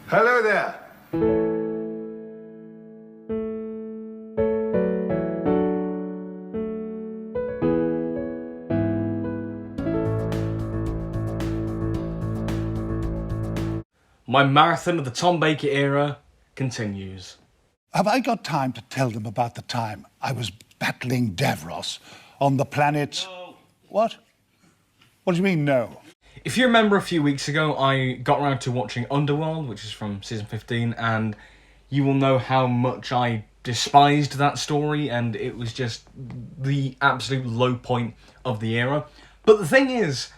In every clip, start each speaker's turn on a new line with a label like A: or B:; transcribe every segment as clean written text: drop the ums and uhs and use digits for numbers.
A: Hello there.
B: My marathon of the Tom Baker era continues.
C: Have I got time to tell them about the time I was battling Davros on the planet... No. What? What do you mean, no?
B: If you remember a few weeks ago, I got around to watching Underworld, which is from season 15, and you will know how much I despised that story, and it was just the absolute low point of the era. But the thing is,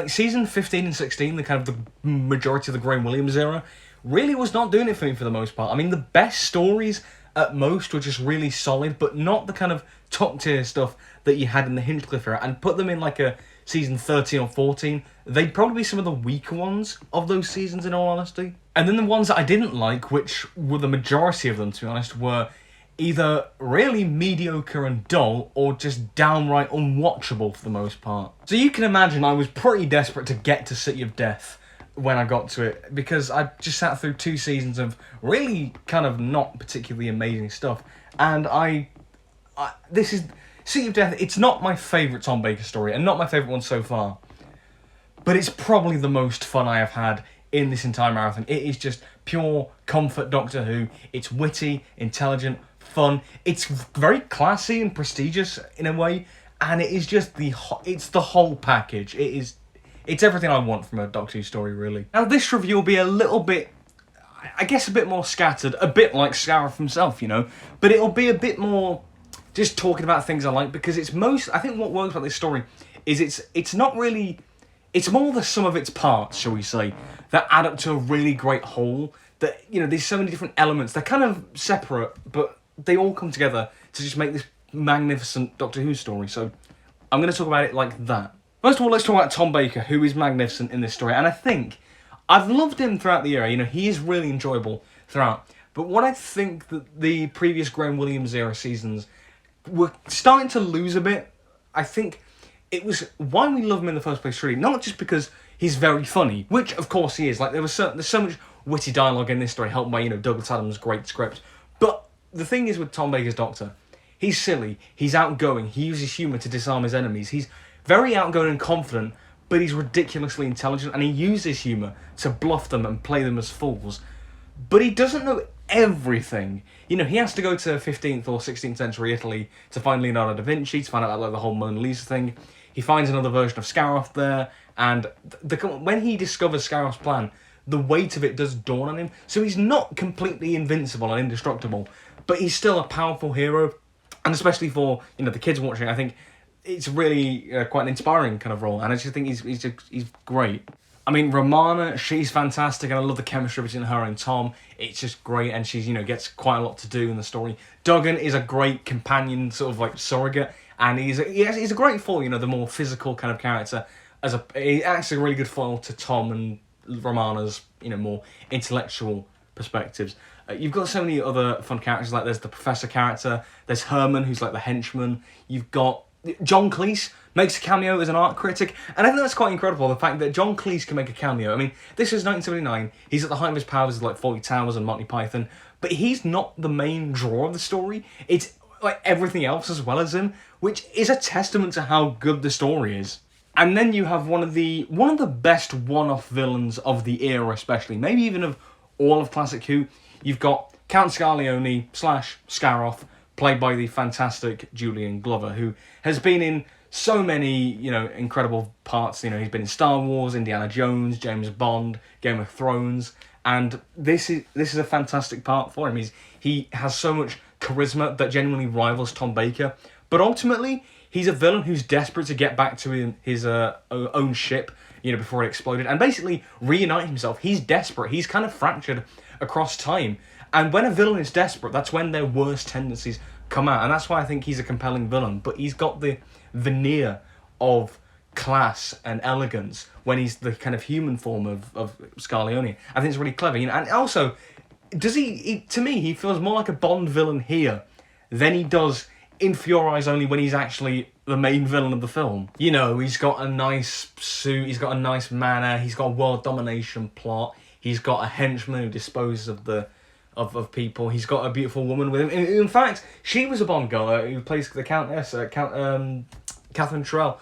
B: season 15 and 16, the kind of the majority of the Graham Williams era, really was not doing it for me for the most part. I mean, the best stories at most were just really solid, but not the kind of top tier stuff that you had in the Hinchcliffe era. And put them in like a season 13 or 14, they'd probably be some of the weaker ones of those seasons, in all honesty. And then the ones that I didn't like, which were the majority of them, to be honest, were either really mediocre and dull, or just downright unwatchable for the most part. So you can imagine I was pretty desperate to get to City of Death when I got to it, because I just sat through 2 seasons of really kind of not particularly amazing stuff. And this is... City of Death, it's not my favourite Tom Baker story, and not my favourite one so far. But it's probably the most fun I have had in this entire marathon. It is just pure comfort Doctor Who. It's witty, intelligent, fun. It's very classy and prestigious in a way, and it is just it's the whole package. It's everything I want from a Doctor Who story, really. Now, this review will be a little bit, I guess, a bit more scattered, a bit like Scarif himself, you know, but it'll be a bit more just talking about things I like, because I think what works about this story is it's not really, it's more the sum of its parts, shall we say, that add up to a really great whole. That, you know, there's so many different elements. They're kind of separate, but they all come together to just make this magnificent Doctor Who story. So I'm going to talk about it like that. First of all, let's talk about Tom Baker, who is magnificent in this story. And I think I've loved him throughout the era. You know, he is really enjoyable throughout. But what I think that the previous Graham Williams era seasons were starting to lose a bit, I think it was why we love him in the first place, really. Not just because he's very funny, which of course he is. Like, there's so much witty dialogue in this story, helped by, you know, Douglas Adams' great script. But the thing is with Tom Baker's Doctor, he's silly, he's outgoing, he uses humour to disarm his enemies. He's very outgoing and confident, but he's ridiculously intelligent, and he uses humour to bluff them and play them as fools. But he doesn't know everything. You know, he has to go to 15th or 16th century Italy to find Leonardo da Vinci, to find out about like the whole Mona Lisa thing. He finds another version of Scarif there, and when he discovers Scarif's plan, the weight of it does dawn on him. So he's not completely invincible and indestructible, but he's still a powerful hero. And especially for, you know, the kids watching, I think it's really quite an inspiring kind of role, and I just think he's great. I mean, Romana, she's fantastic, and I love the chemistry between her and Tom. It's just great, and she's, you know, gets quite a lot to do in the story. Duggan is a great companion, sort of like surrogate, and he's a great foil, you know, the more physical kind of character. He acts a really good foil to Tom and Romana's, you know, more intellectual perspectives. You've got so many other fun characters, like there's the Professor character, there's Herman, who's like the henchman, you've got John Cleese makes a cameo as an art critic, and I think that's quite incredible, the fact that John Cleese can make a cameo. I mean, this is 1979, he's at the height of his powers with like 40 Towers and Monty Python, but he's not the main draw of the story. It's like everything else as well as him, which is a testament to how good the story is. And then you have one of the best one-off villains of the era, especially, maybe even of all of Classic Who. You've got Count Scarlione / Scaroff, played by the fantastic Julian Glover, who has been in so many, you know, incredible parts. You know, he's been in Star Wars, Indiana Jones, James Bond, Game of Thrones, and this is a fantastic part for him. He has so much charisma that genuinely rivals Tom Baker, but ultimately he's a villain who's desperate to get back to his own ship, you know, before it exploded, and basically reunite himself. He's desperate. He's kind of fractured across time. And when a villain is desperate, that's when their worst tendencies come out. And that's why I think he's a compelling villain. But he's got the veneer of class and elegance when he's the kind of human form of Scarlione. I think it's really clever. You know, and also, to me, he feels more like a Bond villain here than he does in For Your Eyes Only when he's actually the main villain of the film. You know, he's got a nice suit, he's got a nice manner, he's got a world domination plot. He's got a henchman who disposes of the of people. He's got a beautiful woman with him. In fact, she was a Bond girl who plays the Countess, Catherine Terrell.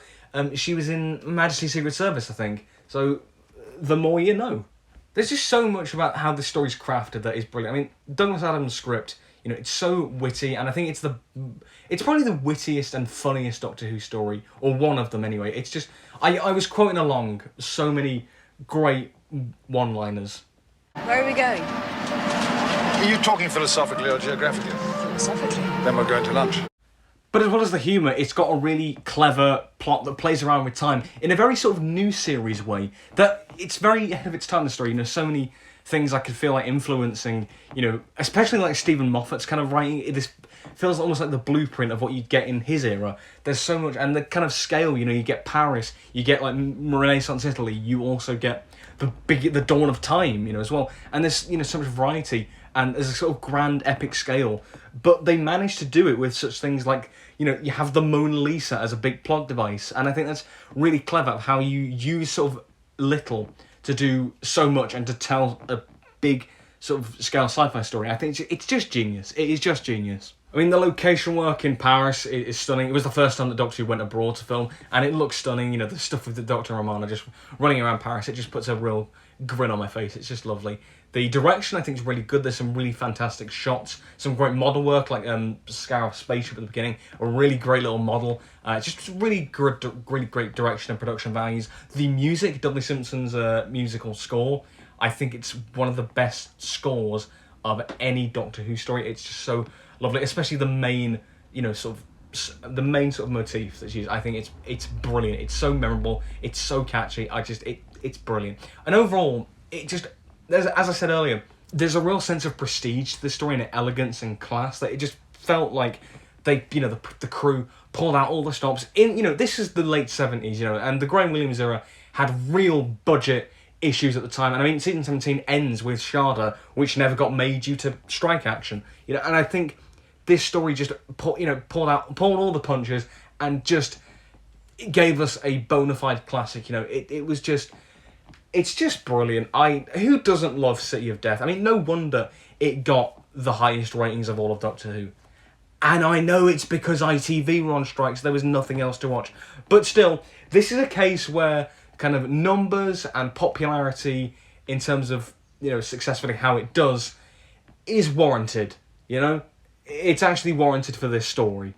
B: She was in Majesty's Secret Service, I think. So, the more you know. There's just so much about how the story's crafted that is brilliant. I mean, Douglas Adams' script, you know, it's so witty, and I think it's probably the wittiest and funniest Doctor Who story, or one of them anyway. It's just, I was quoting along so many great one-liners.
A: Where are we going?
D: Are you talking philosophically or geographically?
A: Philosophically.
D: Then we're going to lunch.
B: But as well as the humour, it's got a really clever plot that plays around with time in a very sort of new series way. That it's very ahead of its time, the story. You know, so many things I could feel like influencing, you know, especially like Steven Moffat's kind of writing. It is, feels almost like the blueprint of what you'd get in his era. There's so much, and the kind of scale, you know, you get Paris, you get like Renaissance Italy, you also get the dawn of time, you know, as well. And there's, you know, so much variety, and there's a sort of grand epic scale. But they managed to do it with such things like, you know, you have the Mona Lisa as a big plot device, and I think that's really clever how you use sort of little to do so much and to tell a big sort of scale sci-fi story. I think it's just genius. It is just genius. I mean, the location work in Paris is stunning. It was the first time that Doctor Who went abroad to film, and it looks stunning. You know, the stuff with the Doctor and Romana just running around Paris, it just puts a real grin on my face. It's just lovely. The direction, I think, is really good. There's some really fantastic shots, some great model work, like Scarab's spaceship at the beginning, a really great little model. Just really great direction and production values. The music, Dudley Simpson's musical score, I think it's one of the best scores of any Doctor Who story. It's just so lovely, especially the main, you know, sort of the main sort of motif that's used. I think it's brilliant. It's so memorable. It's so catchy. It's brilliant. And overall, it just, as I said earlier, there's a real sense of prestige to the story and elegance and class that it just felt like they, you know, the crew pulled out all the stops. You know, this is the late 70s, you know, and the Graham Williams era had real budget issues at the time. And I mean, season 17 ends with Sharda, which never got made due to strike action. You know, and I think this story just pulled all the punches and just gave us a bona fide classic. You know, it was just, it's just brilliant. Who doesn't love City of Death? I mean, no wonder it got the highest ratings of all of Doctor Who. And I know it's because ITV were on strike, so there was nothing else to watch. But still, this is a case where kind of numbers and popularity in terms of, you know, successfully how it does is warranted, you know? It's actually warranted for this story.